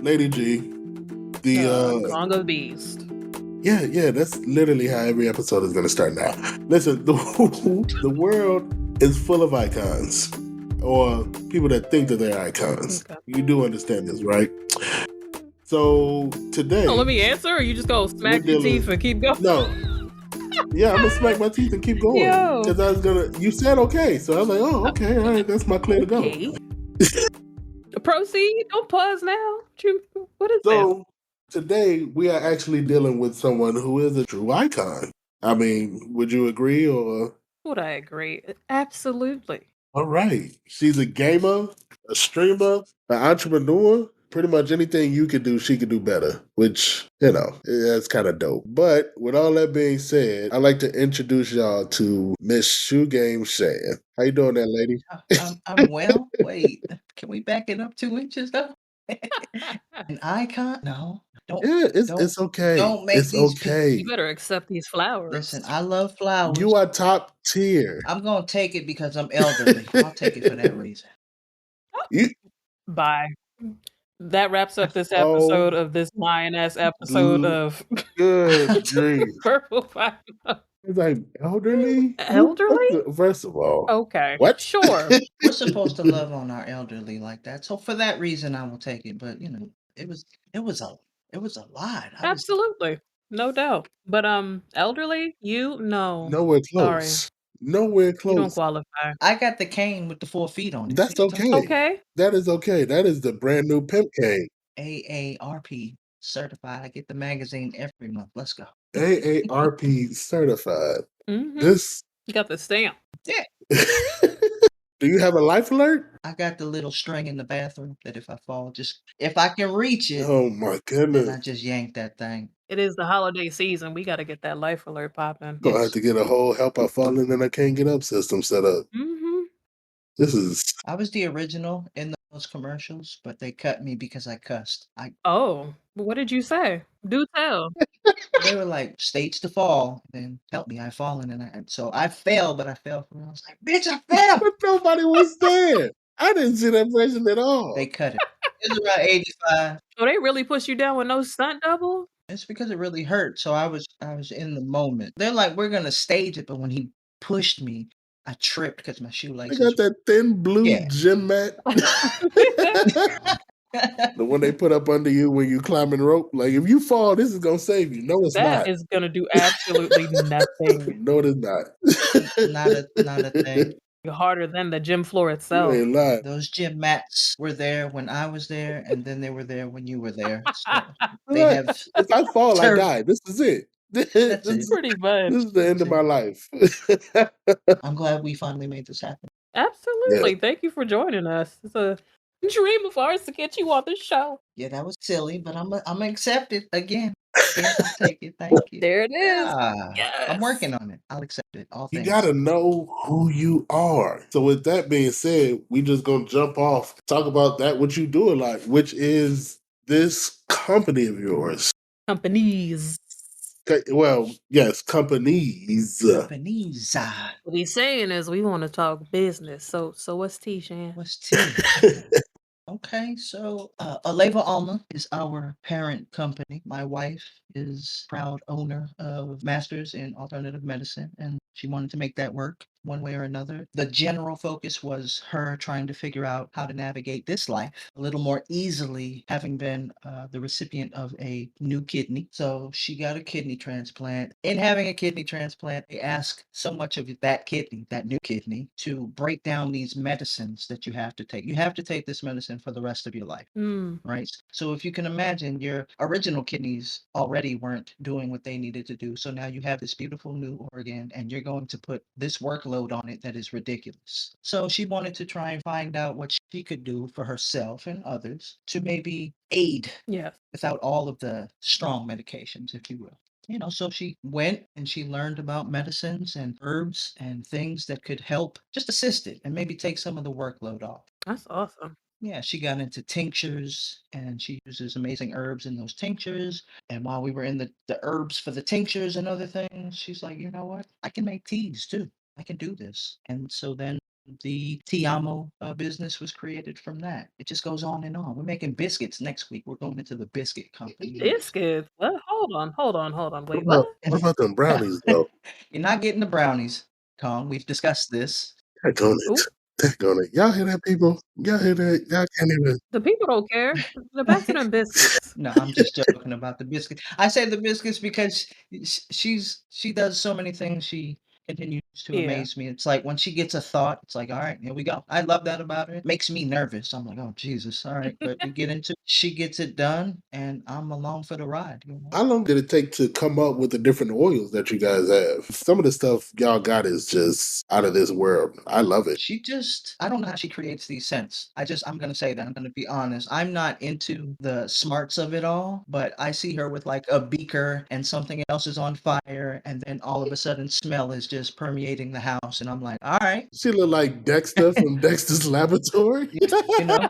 Lady G, the Song of the Beast. yeah, that's literally how every episode is gonna start now. Listen, the world is full of icons, or people that think that they're icons. Okay. You do understand this, right? So today, let me answer, or you just go smack your teeth and keep going? No. Yeah, I'm gonna smack my teeth and keep going. Yo. Because I was gonna. You said okay, so I was like, oh, okay, all right, that's my clear to go. Proceed. Don't pause now. What is So today we are actually dealing with someone who is a true icon. I mean, would you agree, or? Would I agree? Absolutely. All right, she's a gamer, a streamer, an entrepreneur. Pretty much anything you could do, she could do better, which, that's kind of dope. But with all that being said, I'd like to introduce y'all to Miss ShooGameShann. How you doing there, lady? I'm well. Wait, can we back it up 2 inches though? An icon? No, don't. Yeah, it's don't okay. don't make It's these okay. You better accept these flowers. Listen, I love flowers. You are top tier. I'm gonna take it because I'm elderly. I'll take it for that reason. Bye. That wraps up this episode of this lioness episode of Good grief. Purple Pineapple. It's like elderly? Elderly? First of all. Okay. What? Sure. We're supposed to love on our elderly like that. So for that reason I will take it. But it was a lot. Absolutely. No doubt. But elderly, no. Nowhere close. Sorry. Nowhere close. You don't qualify. I got the cane with the 4 feet on it. That's okay. Okay. That is okay. That is the brand new pimp cane. AARP certified. I get the magazine every month. Let's go. AARP certified. Mm-hmm. This You got the stamp. Yeah. Do you have a life alert? I got the little string in the bathroom that if I fall, if I can reach it. Oh my goodness. Then I just yank that thing. It is the holiday season. We got to get that life alert popping. Gonna have to get a whole help I falling and I can't get up system set up. Mm-hmm. I was the original in those commercials, but they cut me because I cussed. Oh, what did you say? Do tell. They were like, stage to fall. Then help me, I've fallen, and so I fell, but I fell for real. I was like, bitch, I fell. But nobody was there. I didn't see that version at all. They cut it. It was around 85. Oh, they really pushed you down with no stunt double? It's because it really hurt. So I was in the moment. They're like, we're gonna stage it, but when he pushed me, I tripped because my shoelaces. I got that thin blue gym mat. The one they put up under you when you climbing rope. Like, if you fall, this is gonna save you. No, it's not. That is gonna do absolutely nothing. No, it is not. Not a thing. You're harder than the gym floor itself. You ain't lying. Those gym mats were there when I was there, and then they were there when you were there. So they have. If I fall, I die. This is it. That's pretty much. This is the end of my life. I'm glad we finally made this happen. Absolutely. Yeah. Thank you for joining us. It's a dream of ours to get you on the show. Yeah, that was silly, but I'm accepted again. Yes, I'll take it. Thank you. There it is. Yes. I'm working on it. I'll accept it. All things. You gotta know who you are. So with that being said, we just gonna jump off, talk about that what you do a lot, which is this company of yours. Companies. Well, yes, companies. Companies. What he's saying is we want to talk business. So what's T, Shan? What's T? Okay, so Aleva Alma is our parent company. My wife is proud owner of Masters in Alternative Medicine, and she wanted to make that work one way or another. The general focus was her trying to figure out how to navigate this life a little more easily, having been the recipient of a new kidney. So she got a kidney transplant. In having a kidney transplant, they ask so much of that kidney, that new kidney, to break down these medicines that you have to take. You have to take this medicine for the rest of your life, right? So if you can imagine, your original kidneys already weren't doing what they needed to do. So now you have this beautiful new organ, and you're going to put this workload on it that is ridiculous. So she wanted to try and find out what she could do for herself and others to maybe aid without all of the strong medications, if you will. So she went and she learned about medicines and herbs and things that could help just assist it and maybe take some of the workload off. That's awesome. Yeah, she got into tinctures, and she uses amazing herbs in those tinctures. And while we were in the herbs for the tinctures and other things, she's like, you know what? I can make teas too. I can do this. And so then The Tiamo business was created from that. It just goes on and on. We're making biscuits next week. We're going into the biscuit company next. Biscuits? What? Hold on. What Wait, what? about what about them brownies though? You're not getting the brownies, Tom. We've discussed this. Heck on it. Ooh, Heck on it. Y'all hear that, people? Y'all hear that? Y'all can't even. the people don't care. They're back to them biscuits. No, I'm just joking about the biscuits. I say the biscuits because she does so many things. She continues to Yeah. amaze me. It's like when she gets a thought, it's like, all right, here we go. I love that about her. It makes me nervous. I'm like, oh Jesus, all right. But we get into she gets it done and I'm along for the ride, you know. How long did it take to come up with the different oils that you guys have? Some of the stuff y'all got is just out of this world. I love it. She just I don't know how she creates these scents. I'm gonna say that. I'm gonna be honest. I'm not into the smarts of it all, but I see her with like a beaker and something else is on fire, and then all of a sudden smell is just permeating the house, and I'm like, all right. She look like Dexter from Dexter's Laboratory. You, you know,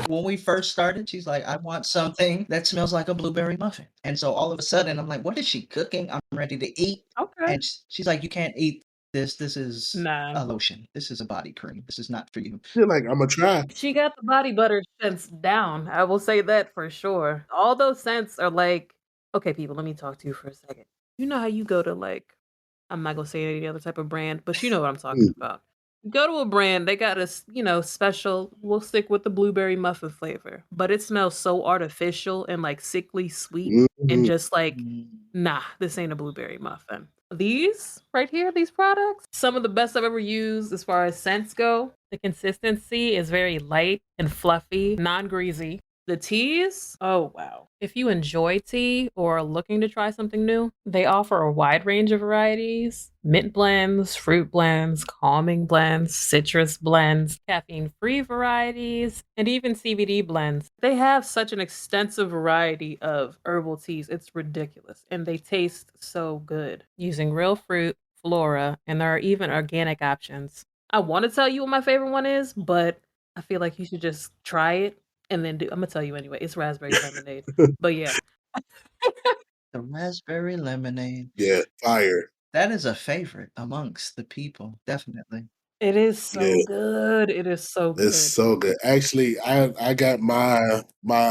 when we first started, she's like, I want something that smells like a blueberry muffin. And so all of a sudden, I'm like, what is she cooking? I'm ready to eat. Okay. And she's like, you can't eat this. This is Nah. a lotion. This is a body cream. This is not for you. She like, I'm gonna try. She got the body butter scents down. I will say that for sure. All those scents are like, okay, people, let me talk to you for a second. You know how you go to like, I'm not gonna say any other type of brand, but you know what I'm talking Mm, about. Go to a brand, they got a, special, we'll stick with the blueberry muffin flavor, but it smells so artificial and like sickly sweet and mhm. just like, Mm. nah, this ain't a blueberry muffin. These right here, these products, some of the best I've ever used as far as scents go. The consistency is very light and fluffy, non greasy. The teas, oh wow. If you enjoy tea or are looking to try something new, they offer a wide range of varieties: mint blends, fruit blends, calming blends, citrus blends, caffeine free varieties, and even CBD blends. They have such an extensive variety of herbal teas, it's ridiculous. And they taste so good using real fruit, flora, and there are even organic options. I want to tell you what my favorite one is, but I feel like you should just try it and then do. I'm gonna tell you anyway. It's raspberry lemonade. But yeah, The raspberry lemonade. Yeah, fire. That is a favorite amongst the people, definitely. it is so Yeah, good. It is so it's good. so good. Actually, I got my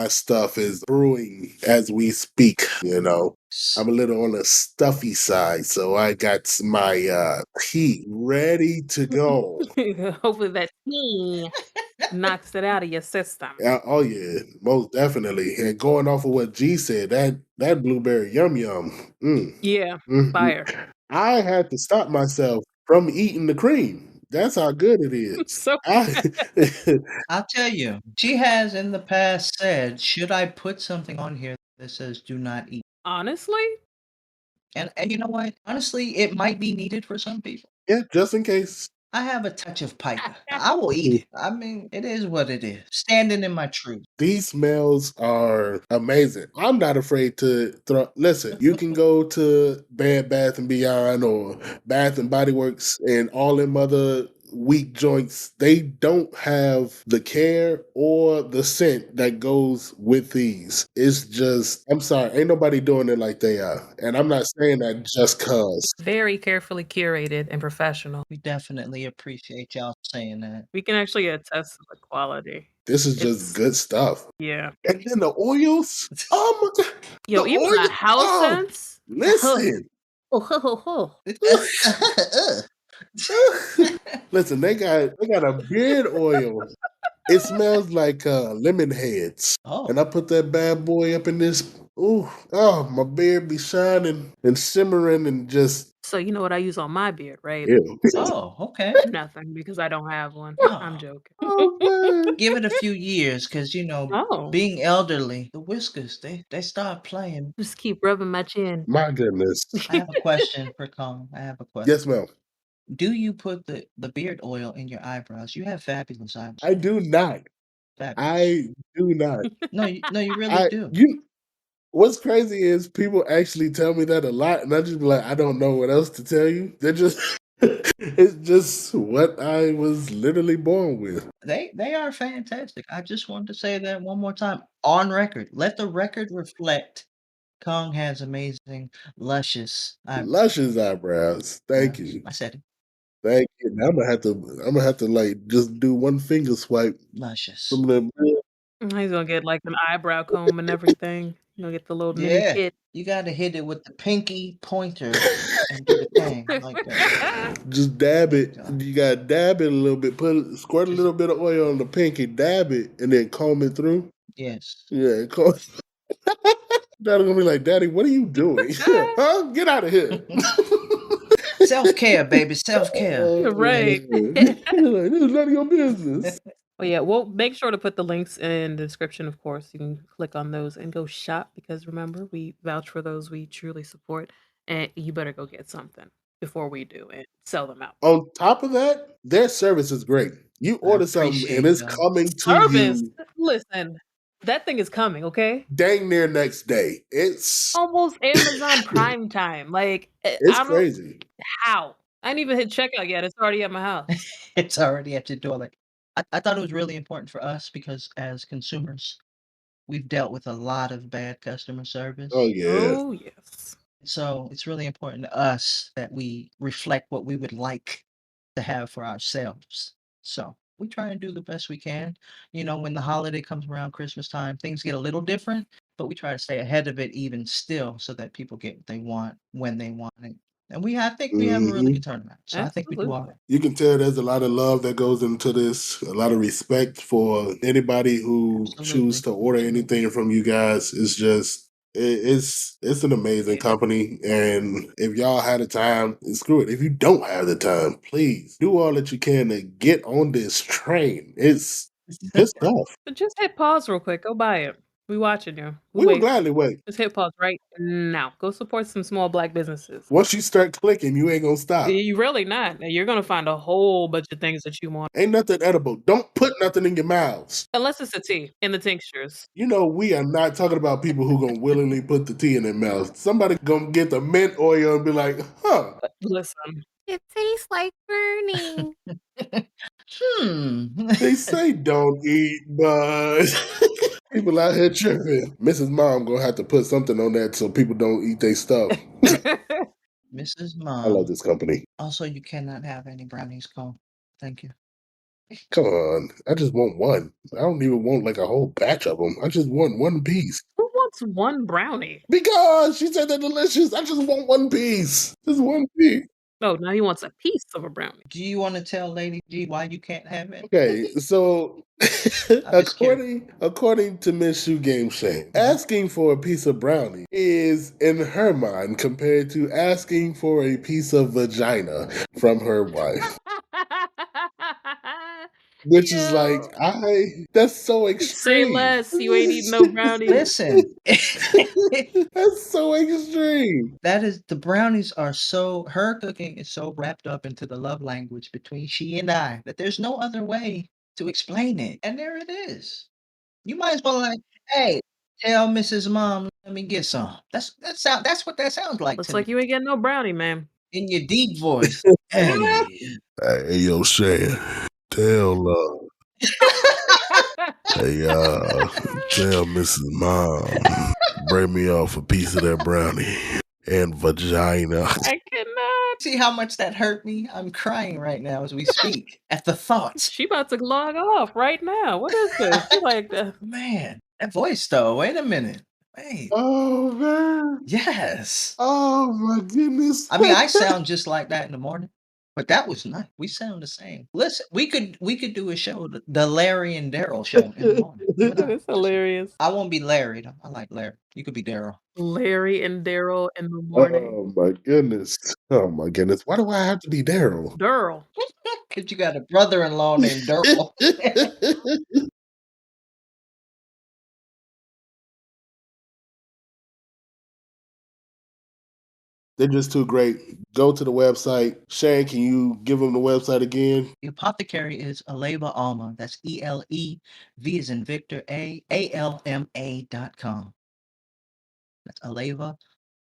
stuff is brewing as we speak. I'm a little on the stuffy side, so I got my tea ready to go. Hopefully that tea knocks it out of your system. Oh yeah, most definitely. And going off of what G said, that blueberry yum yum. Mm, Yeah, mm. fire. I had to stop myself from eating the cream. That's how good it is. So I, I'll tell you, she has in the past said, "Should I put something on here that says do not eat?" honestly, And you know what? Honestly, it might be needed for some people. yeah, just in case. I have a touch of pica. I will eat it. I mean, it is what it is. Standing in my truth. These smells are amazing. I'm not afraid to throw. Listen, you can go to Bed Bath and Beyond or Bath and Body Works and all them other weak joints. They don't have the care or the scent that goes with these. It's just, I'm sorry, ain't nobody doing it like they are. And I'm not saying that just cause. very carefully curated and professional. We definitely appreciate y'all saying that. We can actually attest to the quality. This is just It's good stuff. yeah. And then the oils. Oh my god. The Yo, even the oil. house Oh, scents. listen. Listen, they got a beard oil. It smells like lemon heads. Oh, And I put that bad boy up in this. Ooh, oh, my beard be shining and simmering and just So you know what I use on my beard, right? ew. oh, okay. Nothing because I don't have one. I'm Oh, joking. Oh man. give it a few years because, Oh, being elderly, the whiskers, they start playing. just keep rubbing my chin. My goodness. I have a question for Colin. I have a question. Yes, ma'am. Do you put the beard oil in your eyebrows? You have fabulous eyebrows. I do not. Fabulous. I do not. No, you really I do. you What's crazy is people actually tell me that a lot, and I just be like, I don't know what else to tell you. They're just, it's just what I was literally born with. They are fantastic. I just wanted to say that one more time on record. Let the record reflect Kong has amazing, luscious eyebrows. Luscious eyebrows. Thank you. I said it. Thank you. Now I'm gonna have to like just do one finger swipe. Luscious. Some of them. He's gonna get like an eyebrow comb and everything. You know, get the little mini Yeah, kit. you gotta hit it with the pinky pointer and do the thing like that. Just dab There you it. go. You gotta dab it a little bit. Squirt a Just little bit of oil on the pinky, dab it, and then comb it through. yes. Yeah, comb. Dad's gonna be like, "Daddy, what are you doing? Huh? Get out of here!" Self-care, baby, self-care. Right. Like, this is none of your business. Well, yeah, we'll make sure to put the links in the description, of course. You can click on those and go shop because remember, we vouch for those we truly support. And you better go get something before we do and sell them out. On top of that, their service is great. You I order something and appreciate it's y'all. coming to Service, you listen, that thing is coming, okay? dang near next day. Almost Amazon Prime time. Like, It's I don't crazy. how. I didn't even hit checkout yet. It's already at my house. It's already at your door. Like, I thought it was really important for us because as consumers, we've dealt with a lot of bad customer Oh service. yeah. Oh, yes. So it's really important to us that we reflect what we would like to have for ourselves. So we try and do the best we can. You know, when the holiday comes around Christmas time, things get a little different, but we try to stay ahead of it even still so that people get what they want when they want it. And I think we have a really Hmm. good turnaround. So I think we do all Absolutely. right. You can tell there's a lot of love that goes into this, a lot of respect for anybody who choose Absolutely. to order Absolutely. anything from you guys. It's just it's an amazing Yeah. company, and if y'all had the time, screw it. If you don't have the time, please do all that you can to get on this train. It's good stuff. So just hit pause real quick. Go buy it. We watching you. We We will wait. gladly wait. Just hit pause right now. Go support some small black businesses. Once you start clicking, you ain't gonna stop. You really not. You're gonna find a whole bunch of things that you want. Ain't nothing edible. Don't put nothing in your mouths. Unless it's a tea in the tinctures. You know, we are not talking about people who gonna willingly put the tea in their mouth. Somebody gonna get the mint oil and be like, huh. But listen. It tastes like burning. Hmm. They say don't eat, but people out here tripping. Mrs. Mom gonna have to put something on that so people don't eat their stuff. Mrs. I love Mom. this company. Also, you cannot have any brownies cone. Thank you. Come on. I just want one. I don't even want like a whole batch of them. I just want one piece. Who wants one brownie? Because she said they're delicious. I just want one piece. Just one piece. Oh, now he wants a piece of a brownie. Do you want to tell Lady G why you can't have it? Okay, so I'm just curious. according to Miss ShooGameShann, asking for a piece of brownie is in her mind compared to asking for a piece of vagina from her wife. Which is like Yo. that's so Say extreme. less. You ain't eating no brownies. Listen, That's so extreme. that is the brownies are so her cooking is so wrapped up into the love language between she and I that there's no other way to explain it. And there it is. You might as well like, hey, tell Mrs. Mom, let me get some. That's what that sounds like Looks to me. like you ain't getting no brownie, man. In your deep voice. Hey. Hey, yo, Shan, tell hey, tell Mrs. Mom, bring me off a piece of that brownie and vagina. I cannot. See how much that hurt me? I'm crying right now as we speak at the thought. She about to log off right now. What is this? She like Man, that voice though. Wait a minute. Wait. Oh man. Yes. Oh my goodness. I mean, I sound just like that in the morning, but that was nice. We sound the same. Listen, we could do a show, the Larry and Daryl show in the morning. You and I. it's hilarious. I won't be Larry though. I like Larry. You could be Daryl. Larry and Daryl in the morning. Oh my goodness. Oh my goodness. Why do I have to be Daryl? Daryl. Cause you got a brother-in-law named Daryl. They're just too great. Go to the website. Shane, can you give them the website again? The apothecary is Aleva Alma. That's ELE, V as in Victor, ALMA.com. That's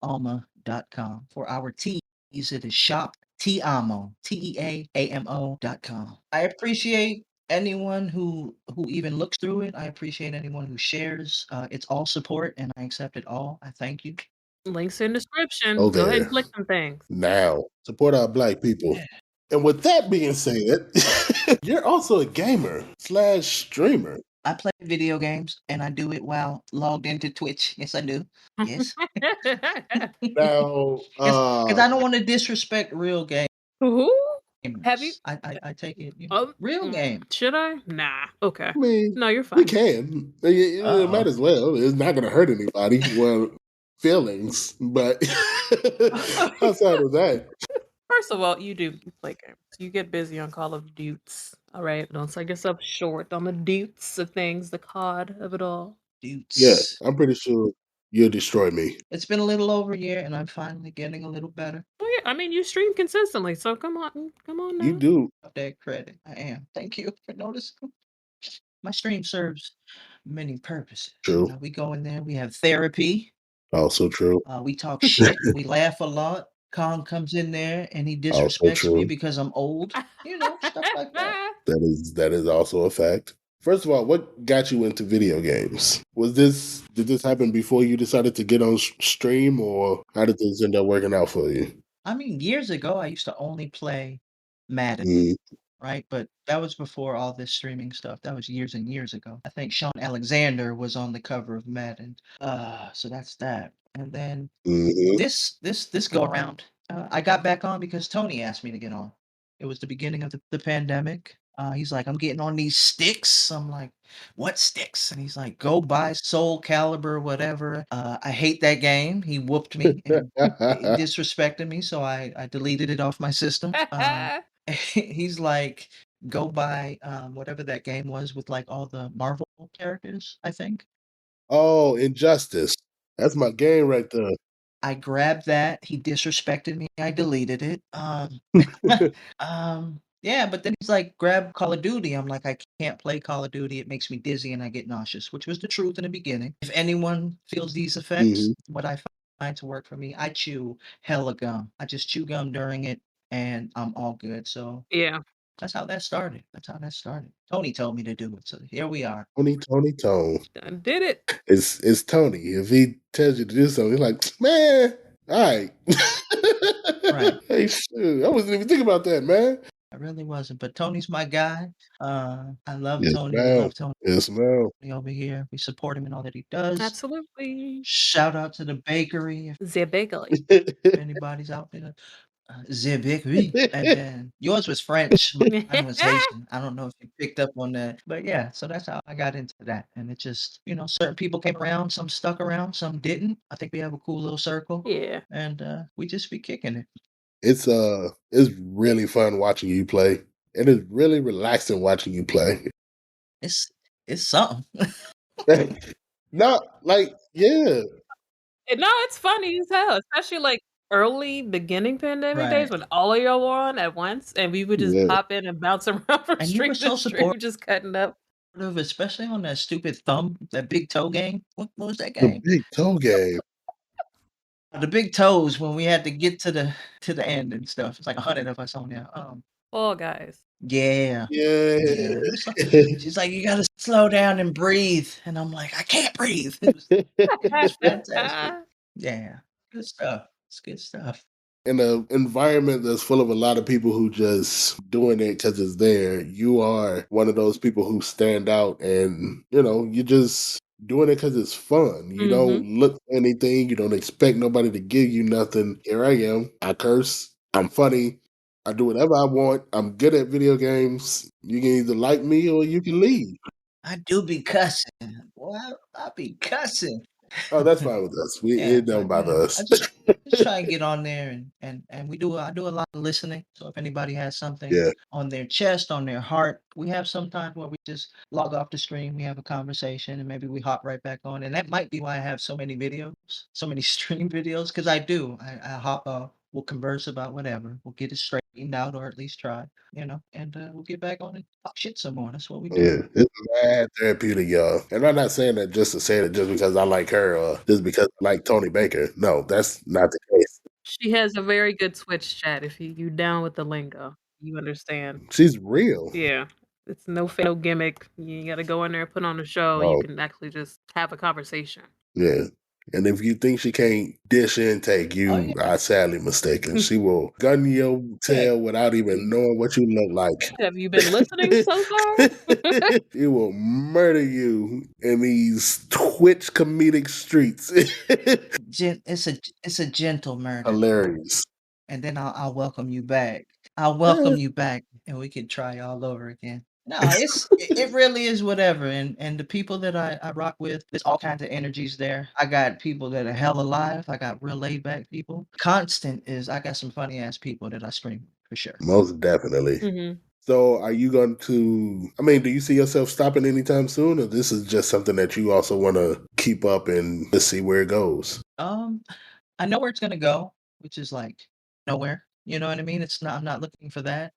AlevaAlma.com. For our teas, it is shop Teamo, TEAAMO.com. I appreciate anyone who even looks through it. I appreciate anyone who shares. It's all support, and I accept it all. I thank you. Links in description. Oh, Go ahead and there. click some things. Now. Support our black people. Yeah. And with that being said, you're also a gamer slash streamer. I play video games and I do it while logged into Twitch. Yes, I do. Yes. Now, Because I don't want to disrespect real Who? Have you? gamers. I take it, Oh, real game. should I? Nah. Okay. I mean, No, you're we fine. can. You might Uh-oh. as well. It's not going to hurt anybody. Well, feelings, but outside of that, First of all, you do play games. You get busy on Call of Duties. All right. Don't sell yourself short on the Dutes of things, the COD of it all. yeah, Dudes. I'm pretty sure you'll destroy me. It's been a little over a year and I'm finally getting a little better. Oh yeah, I mean you stream consistently, so come on You now. do. Of that credit. I am. Thank you for noticing. My stream serves many purposes. True. We go in there, we have therapy, Also true. we talk shit, we laugh a lot. Kong comes in there and he Also disrespects me true. because I'm old. Stuff like that. That is also a fact. First of all, what got you into video games? Did this happen before you decided to get on stream, or how did things end up working out for you? I mean, years ago, I used to only play Madden, Mm, right? But that was before all this streaming stuff. That was years and years ago. I think Sean Alexander was on the cover of Madden. So that's that. And then hmm this go around, I got back on because Tony asked me to get on. It was the beginning of the pandemic. He's like, I'm getting on these sticks. I'm like, what sticks? And he's like, go buy Soul Calibur, whatever. I hate that game. He whooped me and he disrespected me, so I deleted it off my system. He's like, go buy whatever that game was with like all the Marvel characters, I think. Oh, Injustice. That's my game right there. I grabbed that. He disrespected me. I deleted it. Yeah, but then he's like, grab Call of Duty. I'm like, I can't play Call of Duty. It makes me dizzy and I get nauseous, which was the truth in the beginning. If anyone feels these effects, hmm what I find to work for me, I chew hella gum. I just chew gum during it and I'm all good. So Yeah. that's how that started. Tony told me to do it. So here we are. Tony Tone. Done did it. It's Tony. If he tells you to do something, you're like, man, all right. Right. Hey, shoot, I wasn't even thinking about that, man. I really wasn't. But Tony's my guy. I love Yes, Tony. We ma'am. love Tony Yes, ma'am. over here. We support him in all that he does. Absolutely. Shout out to the bakery The bagel. if anybody's out there. The bakery. And then yours was French, mine was Haitian. I don't know if you picked up on that. But yeah, so that's how I got into that. And it just, certain people came around, some stuck around, some didn't. I think we have a cool little circle. Yeah. And we just be kicking it. It's really fun watching you play. And it's really relaxing watching you play. It's it's something. Not like, yeah. No, it's funny as hell, especially like early beginning pandemic days Right. when all of y'all were on at once and we would just Yeah. pop in and bounce around from And you were stream so to stream, supportive, just cutting up. especially on that stupid thumb, that big toe game. What was that The game? big toe game. The big toes when we had to get to the end and stuff. It's like 100 of us on there. Fall guys. Yeah. Yeah. Yeah. It was she's like, you gotta slow down and breathe. And I'm like, I can't breathe. It was fantastic. Yeah. Good stuff. It's good stuff. In an environment that's full of a lot of people who just doing it because it's there, you are one of those people who stand out, and you're just doing it because it's fun. You don't look for anything. You don't expect nobody to give you nothing. Here I am. I curse. I'm funny. I do whatever I want. I'm good at video games. You can either like me or you can leave. I do be cussing. Well, I be cussing. Oh, that's fine with us. Yeah, It don't but bother us. I just try and get on there and I do a lot of listening. So if anybody has something Yeah. on their chest, on their heart, we have some time where we just log off the stream, we have a conversation, and maybe we hop right back on. And that might be why I have so many videos, so many stream videos, because I do. I hop off, we'll converse about whatever, we'll get it straightened out or at least try, and we'll get back on and talk shit some more. That's what we do. Yeah, it's mad therapeutic, y'all. And I'm not saying that just to say it just because I like her or just because I like Tony Baker. No, that's not the case. She has a very good Twitch chat if you down with the lingo. You understand. She's real. Yeah. It's no no gimmick. You gotta go in there, put on a show. You Oh, can actually just have a conversation. yeah. And if you think she can't dish intake, Oh you yeah. are sadly mistaken. She will gun your Yeah. tail without even knowing what you look like. Have you been listening so far? It will murder you in these Twitch comedic streets. It's a gentle murder, Hilarious. and then I'll welcome you back. I'll Eh, welcome you back, and we can try all over again. No, it really is whatever, and the people that I rock with, there's all kinds of energies there. I got people that are hella live. I got real laid back people. Constant is I got some funny ass people that I stream with, for sure. Most definitely. Mhm. So, are you going to? I mean, do you see yourself stopping anytime soon, or this is just something that you also want to keep up and to see where it goes? Um, I know where it's gonna go, which is like nowhere. You know what I mean? It's not. I'm not looking for that.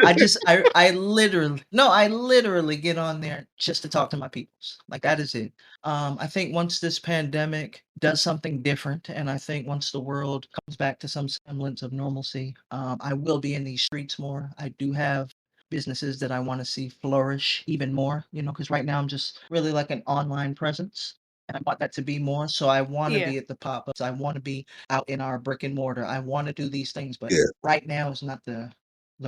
I literally no, I literally get on there just to talk to my peoples. Like that is it. I think once this pandemic does something different, and I think once the world comes back to some semblance of normalcy, I will be in these streets more. I do have businesses that I want to see flourish even more, because right now I'm just really like an online presence. And I want that to be more. So I want to Yeah. be at the pop-ups. I want to be out in our brick and mortar. I want to do these things, but Yeah. right now is not the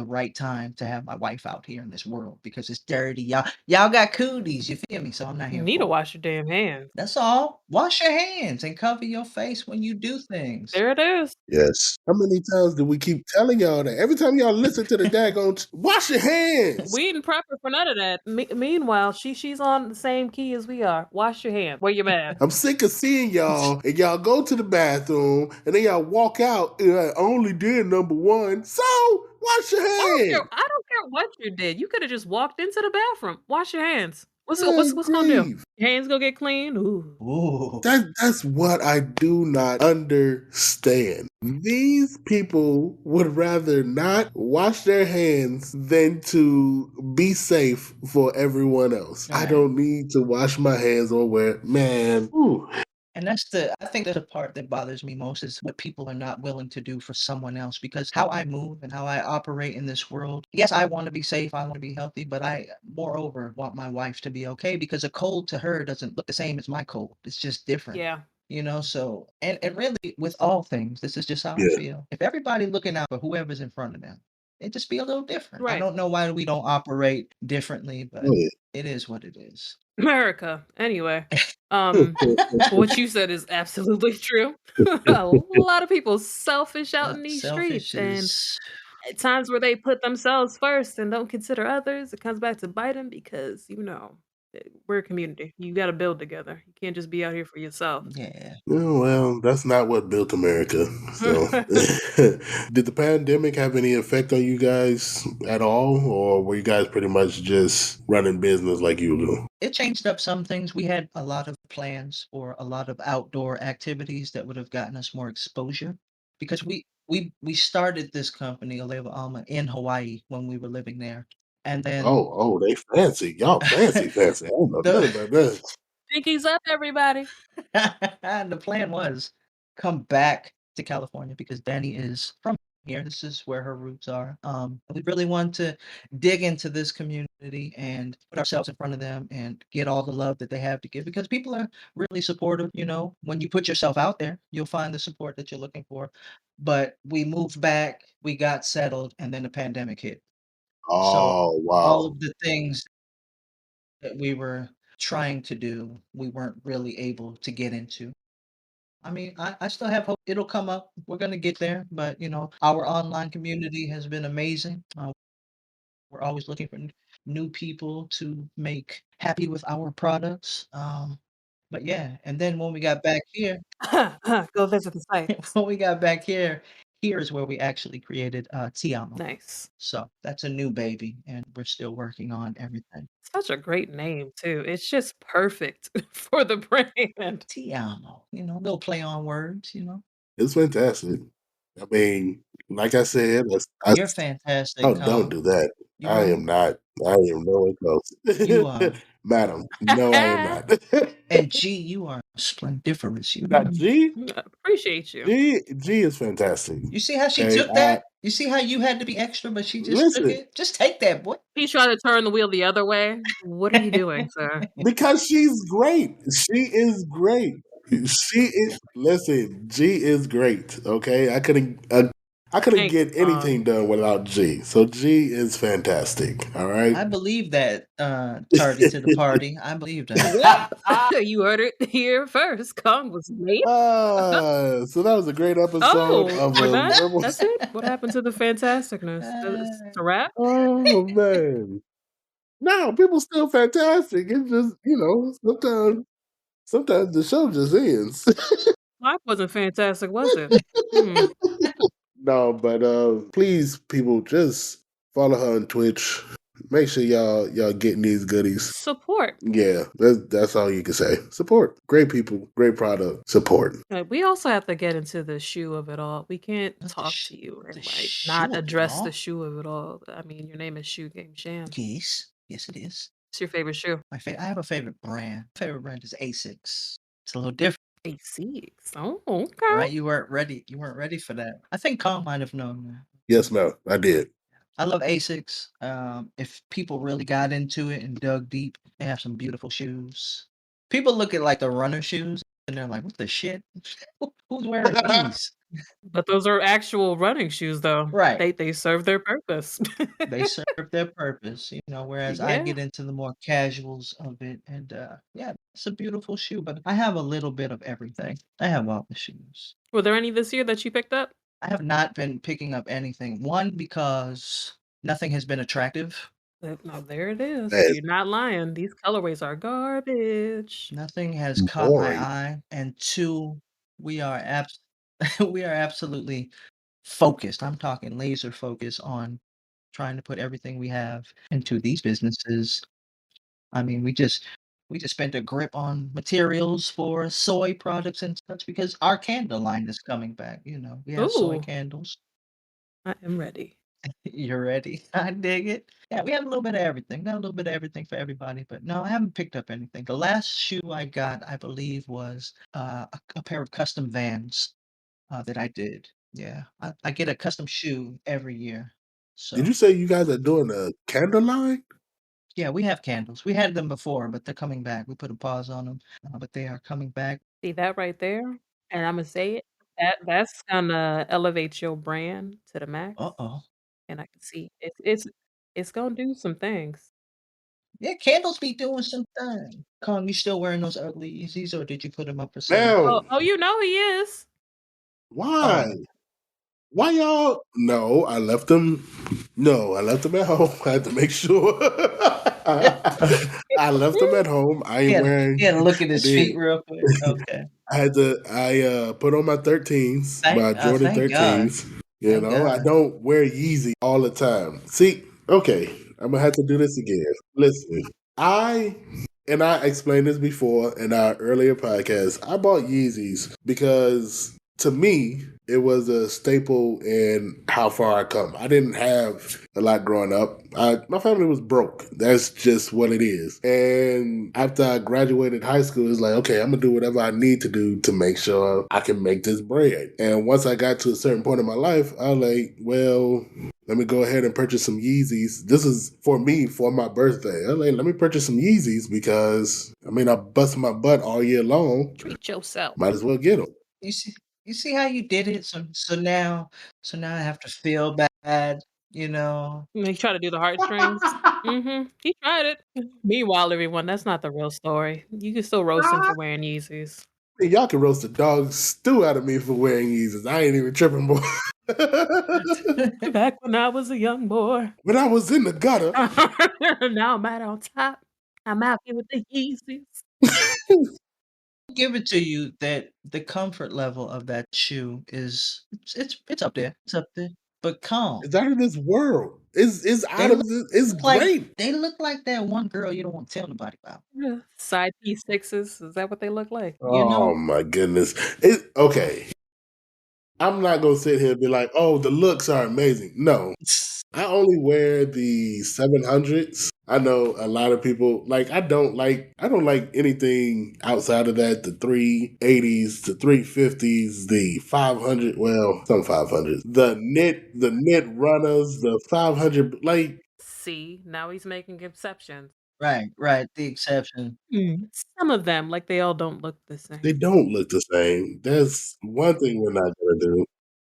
right time to have my wife out here in this world because it's dirty. Y'all got cooties, you feel me? So I'm not You here need to for it. wash your damn hands. That's all. Wash your hands and cover your face when you do things. There it is. Yes. How many times do we keep telling y'all that? Every time y'all listen to the daggone, wash your hands. We didn't prep her for none of that. Meanwhile, she's on the same key as we are. Wash your hands. Wear your mask. I'm sick of seeing y'all, and y'all go to the bathroom, and then y'all walk out, and I only did number one. So, wash your hands. I don't care what you did. You could have just walked into the bathroom. Wash your hands. Good What's gonna do? grief. Your hands gonna get clean? Ooh. Ooh. That's what I do not understand. These people would rather not wash their hands than to be safe for everyone else. I Right. don't need to wash my hands or wear, man. Ooh. And I think that's the part that bothers me most is what people are not willing to do for someone else because how I move and how I operate in this world. Yes, I want to be safe, I want to be healthy, but I moreover want my wife to be okay because a cold to her doesn't look the same as my cold. It's just different. Yeah. So and really with all things, this is just how I Yeah. feel. If everybody looking out for whoever's in front of them, it just be a little different. I Right. don't know why we don't operate differently, but Oh, yeah. it is what it is. America. Anyway. What you said is absolutely true. A lot of people selfish out in these Selfish streets, and is at times where they put themselves first and don't consider others, it comes back to bite them because we're a community. You got to build together. You can't just be out here for yourself. yeah. Oh, well, that's not what built America. So, did the pandemic have any effect on you guys at all, or were you guys pretty much just running business like usual? It changed up some things. We had a lot of plans for a lot of outdoor activities that would have gotten us more exposure because we started this company, Aleva Alma, in Hawaii when we were living there. And then They fancy. Y'all fancy. I don't know the nothing about that. Pinkies up, everybody. the plan was come back to California because Danny is from here. This is where her roots are. We really want to dig into this community and put ourselves in front of them and get all the love that they have to give because people are really supportive. When you put yourself out there, you'll find the support that you're looking for. But we moved back, we got settled, and then the pandemic hit. So Oh, all wow. of the things that we were trying to do, we weren't really able to get into. I mean, I still have hope it'll come up. We're gonna get there, but our online community has been amazing. We're always looking for new people to make happy with our products. But yeah, and then when we got back here, Go visit the sites. when we got back here is where we actually created Tiamo. Nice. So that's a new baby, and we're still working on everything. Such a great name too. It's just perfect for the brand. Tiamo, little play on words. It's fantastic. I mean, like I said, You're fantastic, oh, don't Cole. do that. You I are. am not. I am nowhere You close. are. Madam, no, I am not. And G, you are splendiferous. You Now, know. Appreciate you. G is fantastic. You see how she Okay, took that? You see how you had to be extra, but she just took listen, it? Just take that, boy. He's trying to turn the wheel the other way. What are you doing, sir? because she's great. She is great. She is listen. G is great. Okay, I couldn't Thanks, get anything done without G. So G is fantastic. All right. I believe that, tardy to the party. I believe that. Yep. You heard it here first. Kong was late. So that was a great episode Oh, of we're a done? verbal. That's it? What happened to the fantasticness? It's Uh, a wrap? Oh man. No, people still fantastic. It's just sometimes the show just ends. Life wasn't fantastic, was it? Hmm. No, but please, people, just follow her on Twitch. Make sure y'all getting these goodies. Support. Yeah, that's all you can say. Support. Great people, great product. Support. We also have to get into the shoe of it all. We can't Not the talk sh- to you the and shoe not of it address the all. shoe of it all. I mean, your name is ShooGameShann. Yes, yes, it is. What's your favorite shoe? I have a favorite brand. Favorite brand is Asics. It's a little different, A6. Oh, okay. right? You weren't ready. You weren't ready for that. I think Kong might have known that. Yes, ma'am. I did. I love Asics. If people really got into it and dug deep, they have some beautiful shoes. People look at like the runner shoes and they're like, "What the shit? Who's wearing these?" But those are actual running shoes, though. Right. They serve their purpose. They serve their purpose, whereas I Yeah. get into the more casuals of it. And yeah, it's a beautiful shoe, but I have a little bit of everything. I have all the shoes. Were there any this year that you picked up? I have not been picking up anything. One, because nothing has been attractive. No, there it is. Man, You're not lying. These colorways are garbage. Nothing has caught my boring. eye. And two, we are we are absolutely focused. I'm talking laser focused on trying to put everything we have into these businesses. I mean, we just spent a grip on materials for soy products and such because our candle line is coming back. We have soy Ooh, candles. I am ready. You're ready. I dig it. Yeah, we have a little bit of everything. Got a little bit of everything for everybody, but no, I haven't picked up anything. The last shoe I got, I believe, was a pair of custom Vans that I did. Yeah, I get a custom shoe every year. Did you So say you guys are doing a candle line? yeah, we have candles. We had them before, but they're coming back. We put a pause on them, but they are coming back. See that right there? And Imma say it, that's gonna elevate your brand to the max, Uh-oh. and I can see it's gonna do some things. Yeah, candles be doing some thing. Kong, you still wearing those ugly Yeezys, or did you put them up for sale? Oh, Ma'am, you know he is. why? Oh. Why y'all? No, I left them. No, I left them at home. I had to make sure. I left them at home. I ain't He wearing. had to look at I his did. feet real quick. Okay. I had to. I put on my 13s, my Jordan Thank God. 13s. Thank I God. don't wear Yeezy all the time. See, okay, I'm gonna have to do this again. Listen, I and I explained this before in our earlier podcast. I bought Yeezys because to me it was a staple in how far I come. I didn't have a lot growing up. My family was broke. That's just what it is. And after I graduated high school, it's like, okay, I'm gonna do whatever I need to do to make sure I can make this bread. And once I got to a certain point in my life, I was like, well, let me go ahead and purchase some Yeezys. This is for me for my birthday. I'm like, let me purchase some Yeezys because I bust my butt all year long. Treat yourself. Might as well get them. You see you see how you did it? So now I have to feel bad, you know? He try to do the heartstrings. Mhm, he tried it. Meanwhile, everyone, that's not the real story. You can still roast him for wearing Yeezys. Hey, y'all can roast the dog stew out of me for wearing Yeezys. I ain't even tripping, boy. Back when I was a young boy. When I was in the gutter, Now I'm out on top. I'm out here with the Yeezys. Give it to you that the comfort level of that shoe it's up there. It's up there. But calm. it's out of this world. It's They out of look this. It's like great. they look like that one girl you don't want to tell nobody about. Yeah. Side P6s, is that what they look like? You Oh know? my goodness. Okay. I'm not gonna sit here and be like, oh, the looks are amazing. No. I only wear the 700s. I know a lot of people I don't like anything outside of that, the 380s, the 350s, the 500, well, some 500s. The knit runners, the 500 like See, now he's making exceptions. Right, the exception. Some of them, like, they all don't look the They same. don't look the same. That's one thing we're not gonna do.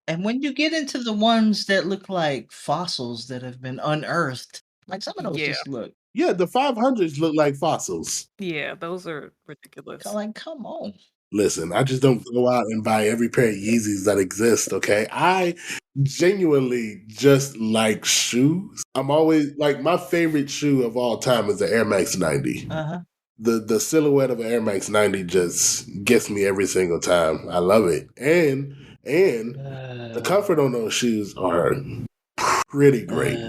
And when you get into the ones that look like fossils that have been unearthed, like, some of those Yeah. just look Yeah, the 500s look like fossils. Yeah, those are ridiculous. like, "Come on." Listen, I just don't go out and buy every pair of Yeezys that exist, okay? I genuinely just like shoes. I'm always like my favorite shoe of all time is the Air Max 90. Uh-huh. The silhouette of an Air Max 90 just gets me every single time. I love it. And the comfort on those shoes are pretty great.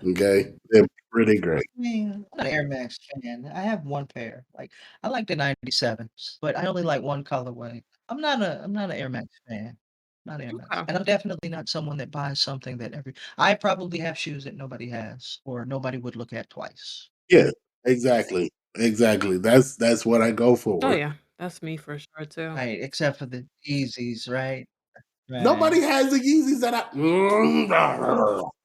Okay? They're pretty great. Man, I'm not an Air Max fan. I have one pair. Like, I like the 97s, but I only like one colorway. I'm not an Air Max fan. Not Air Max. Okay. And I'm definitely not someone that buys something that I probably have shoes that nobody has or nobody would look at twice. Yeah, exactly. Exactly. That's what I go Oh, for. yeah. That's me for sure, too. Right, except for the Yeezys, right? Right. Nobody has the Yeezys that I.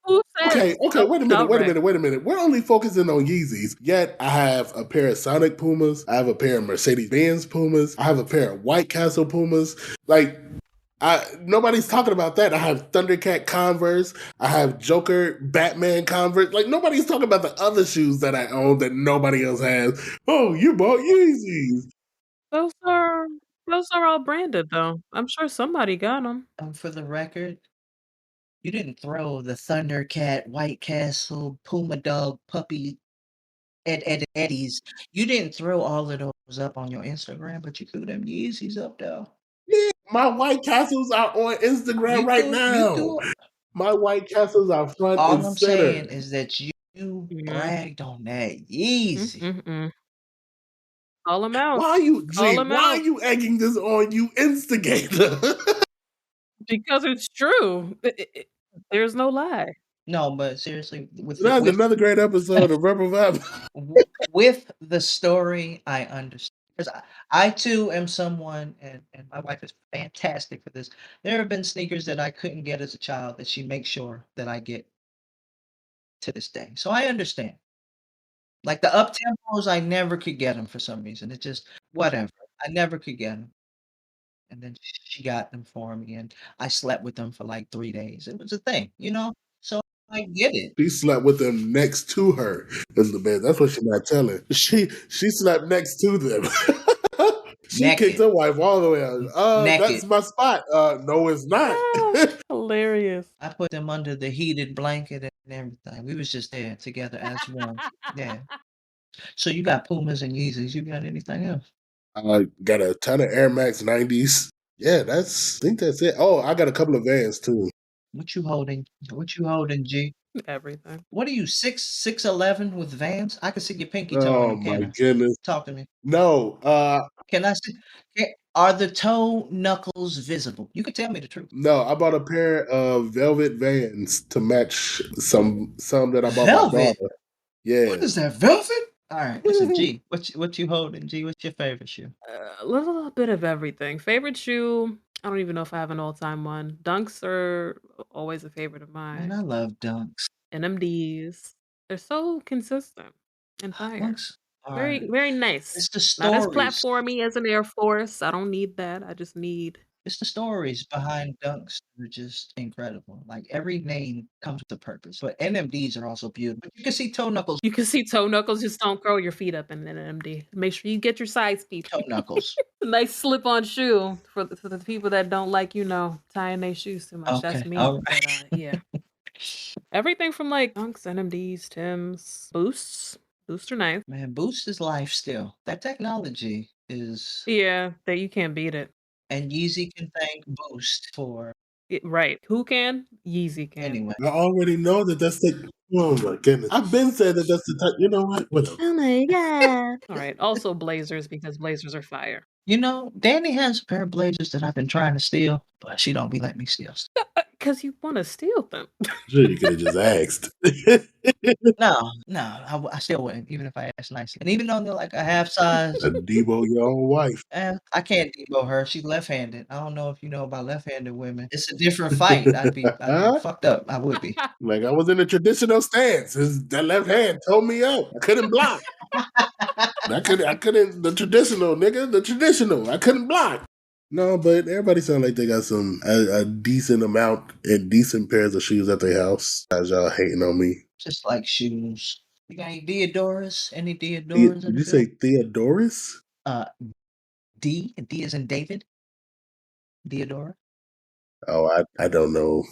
Who said Okay, wait a minute, Alright. wait a minute. We're only focusing on Yeezys. Yet I have a pair of Sonic Pumas, I have a pair of Mercedes-Benz Pumas, I have a pair of White Castle Pumas. Like nobody's talking about that. I have Thundercat Converse, I have Joker Batman Converse. Like nobody's talking about the other shoes that I own that nobody else has. Oh, you bought Yeezys. Those are those are all branded, though. I'm sure somebody got them. For the record, you didn't throw the Thundercat, White Castle, Puma Dog, Puppy, Eddies. You didn't throw all of those up on your Instagram, but you threw them Yeezys up though. Yeah, my White Castles are on Instagram right You now. threw My White Castles are front and all I'm saying center. is that you Mhm. bragged on that Yeezy. Mm-mm-mm. Call them out. Why are you, Call G? them Why are out. you egging this on, you instigator? Because it's true. There's no lie. No, but seriously, with the That's another great episode of Rebel Vibe. with the story, I understand. 'Cause I too am someone, and my wife is fantastic for this. There have been sneakers that I couldn't get as a child that she makes sure that I get to this day. So I understand. Like the up tempos, I never could get them for some reason. It just whatever. I never could get them. And then she got them for me, and I slept with them for like 3 days. It was a thing, you know? So I get it. She slept with them next to her in the bed. That's what she's not telling. She slept next to them. She kicked Naked. her wife all the way out. Naked. That's my spot. No, it's not. Ah, hilarious. I put them under the heated blanket and everything. We was just there together as one. Yeah. So you got Pumas and Yeezys. You got anything else? I got a ton of Air Max 90s. Yeah, I think that's it. Oh, I got a couple of Vans too. What you holding? What you holding, G? Everything. What are you, 6'11" with Vans? I can see your pinky toe in Oh them, my can I? goodness. Talk to me. No, Can I see? Are the toe knuckles visible? You can tell me the truth. no, I bought a pair of velvet Vans to match some that I bought my Velvet? daughter. Yeah. What is that, velvet? All right, listen, G. What you holding, G? What's your favorite shoe? A little bit of everything. Favorite shoe? I don't even know if I have an all-time one. Dunks are always a favorite of Man, I mine. love dunks. NMDs. They're so consistent and fire. Dunks are Very, very nice. it's the Not as stories. platformy as an Air Force. I don't need that. I just need It's the stories behind dunks that are just incredible. Like every name comes with a purpose. But NMDs are also beautiful. You can see toe knuckles. you can see toe knuckles, just don't curl your feet up in an NMD. Make sure you get your size feet. Toe knuckles. A nice slip-on shoe for the people that don't like, tying their shoes too much. That's Okay. me. All But yeah. Everything from like Dunks, NMDs, Tims, Boosts. Boosts are nice. Man, Boost is life still. That technology is Yeah, that you can't beat it. and Yeezy can thank Boost for Right. Who can? Yeezy can. anyway. I already know that that's the. Oh my goodness! I've been saying that that's the type. You know what? Whatever. Oh my god. All right. Also Blazers because Blazers are fire. You know, Danny has a pair of blazers that I've been trying to steal, but she don't be letting me steal. Because you want to steal them. Sure, you could have just asked. No, I still wouldn't, even if I asked nicely. And even though they're like a half size, Debo your own wife. I can't debo her. She's left-handed. I don't know if you know about left-handed women. It's a different fight. I'd be fucked up. I would be. Like I was in a traditional stance. That left hand told me out. I couldn't block. I couldn't the traditional nigga. The traditional. I couldn't block. No, but everybody sound like they got a decent amount and decent pairs of shoes at their house. As y'all hating on me. Just like shoes. You got any Deodoras? Any Did Deodoras in the you say building? Theodorus? Uh, D as in David? Deodora? Oh, I don't know.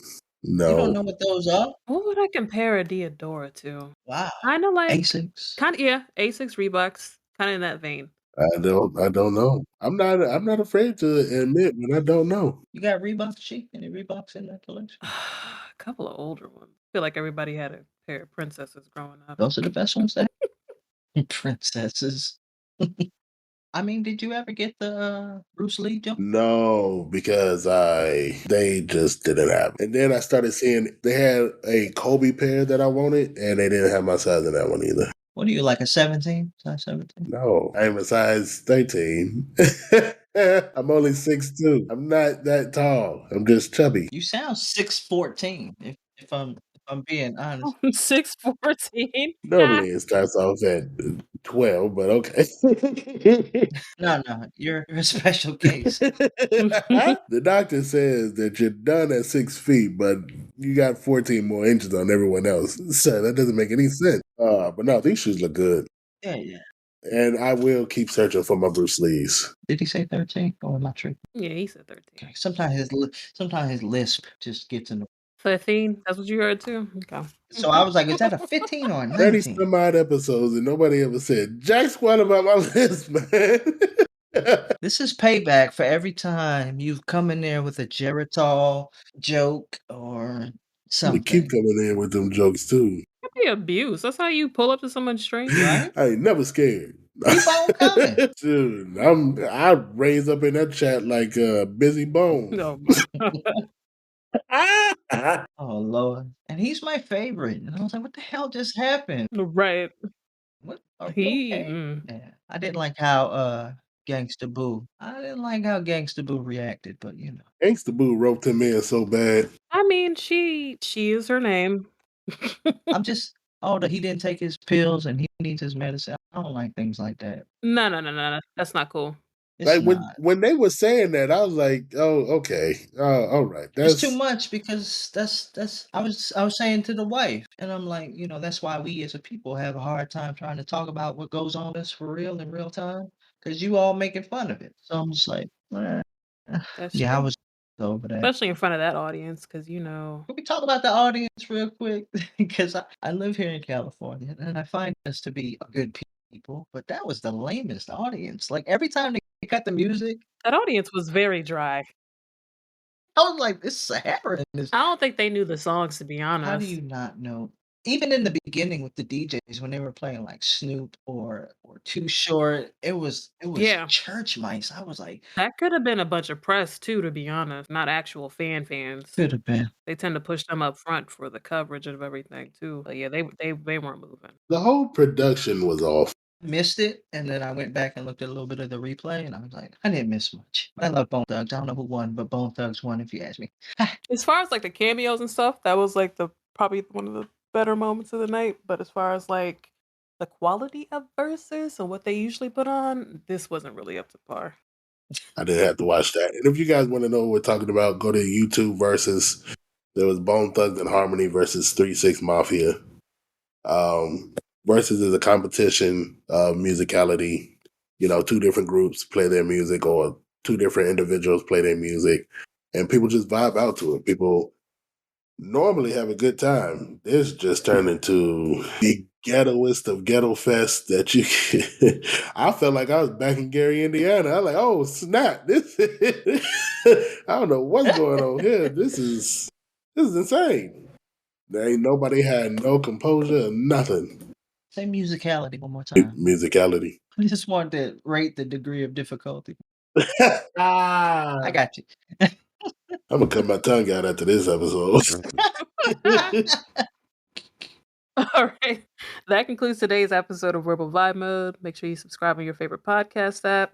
You don't No. know what those are? What would I compare a Diodora to? Wow. Kind of like, Asics? yeah, Asics, Reeboks, kind of in that vein. I don't know. I'm not afraid to admit when I don't know. You got Reeboks, Chic? Any Reeboks in that collection? A couple of older ones. I feel like everybody had a pair of princesses growing up. Those are the best ones there. Princesses. I mean, did you ever get the Bruce Lee jump? No, because they just didn't have it. And then I started seeing they had a Kobe pair that I wanted, and they didn't have my size in that one either. What are you, like a 17? Size 17? No, I'm a size 13. I'm only 6'2". I'm not that tall. I'm just chubby. You sound 6'14", if I'm being honest. 6'14". Normally it starts off at 12, but okay. No, you're a special case. The doctor says that you're done at 6 feet, but you got 14 more inches on everyone else. So that doesn't make any sense. But no, these shoes look good. Yeah. And I will keep searching for my Bruce Lees. Did he say 13? Or am I tripping? Yeah, he said 13. Okay. Sometimes his lisp just gets in the 15? That's what you heard too? Okay. so I was like, is that a 15 or a 30 19? some odd episodes, and nobody ever said jack squat about my list, man. This is payback for every time you've come in there with a Geritol joke or They keep something, coming in with them jokes too. That'd be abuse. That's how you pull up to someone's stream. right? I ain't never scared. Keep on coming. Dude, I raised up in that chat like Busy Bone. Oh my God. Oh Lord. And he's my favorite. And I was like, what the hell just happened? Right. What are we He okay? Yeah. I didn't like how Gangsta Boo. I didn't like how Gangsta Boo reacted, but you know. Gangsta Boo roped him in so bad. I mean, she is her name. I'm just he didn't take his pills and he needs his medicine. I don't like things like that. No. That's not cool. It's Like not. when they were saying that, I was like, "Oh, okay, all right." It's too much because that's I was saying to the wife, and I'm like, that's why we as a people have a hard time trying to talk about what goes on with us for real in real time because you all making fun of it. So I'm just like, That's yeah, I true. was over that. Especially in front of that audience, because Can we talk about the audience real quick? Because I live here in California and I find us to be a good people, but that was the lamest audience. Like every time they cut the music, that audience was very dry. I was like, this is happening. I don't think they knew the songs, to be How do honest. you not know? Even in the beginning with the DJs when they were playing like Snoop or Too Short, it was Yeah. church mice. I was like, That could have been a bunch of press too, to be honest, not actual fans. could have been. They tend to push them up front for the coverage of everything too. But yeah, they weren't moving. The whole production was off. Missed it, and then I went back and looked at a little bit of the replay, and I was like, I didn't miss much. But I love Bone Thugs. I don't know who won, but Bone Thugs won if you ask me. As far as like the cameos and stuff, that was like probably one of the better moments of the night. But as far as like the quality of verses and what they usually put on, this wasn't really up to par. I didn't have to watch that. And if you guys want to know what we're talking about, go to YouTube versus. There was Bone Thugs and Harmony versus 3-6 Mafia. Versus is a competition of musicality. Two different groups play their music or two different individuals play their music. And people just vibe out to it. People normally have a good time. This just turned into the ghettoest of ghetto fest that you can. I felt like I was back in Gary, Indiana. I was like, oh, snap. This I don't know what's going on here. This is insane. There ain't nobody had no composure or nothing. Say musicality one more time. Musicality. I just want to rate the degree of difficulty. Ah. I got you. I'm gonna cut my tongue out after this episode. All right. That concludes today's episode of Verbal Vibe Mode. Make sure you subscribe on your favorite podcast app.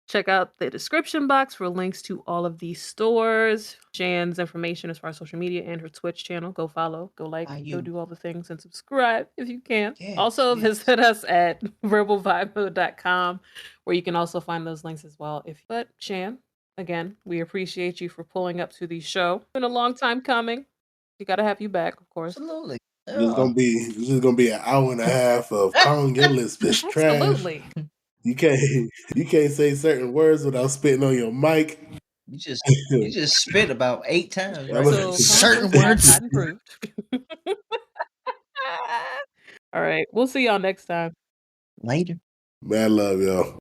Check out the description box for links to all of these stores, Shann's information as far as social media and her Twitch channel. Go follow, go like, go do all the things, and subscribe if you can. Also, visit us at verbalvibemode.com, where you can also find those links as well. But Shann, again, we appreciate you for pulling up to the show. It's been a long time coming. We got to have you back, of course. Absolutely. This is gonna be an hour and a half of calling your list is trash. Absolutely. You can't say certain words without spitting on your mic. You just spit about 8 times. Right? So certain words. not improved. All right. We'll see y'all next time. Later. Man, I love y'all.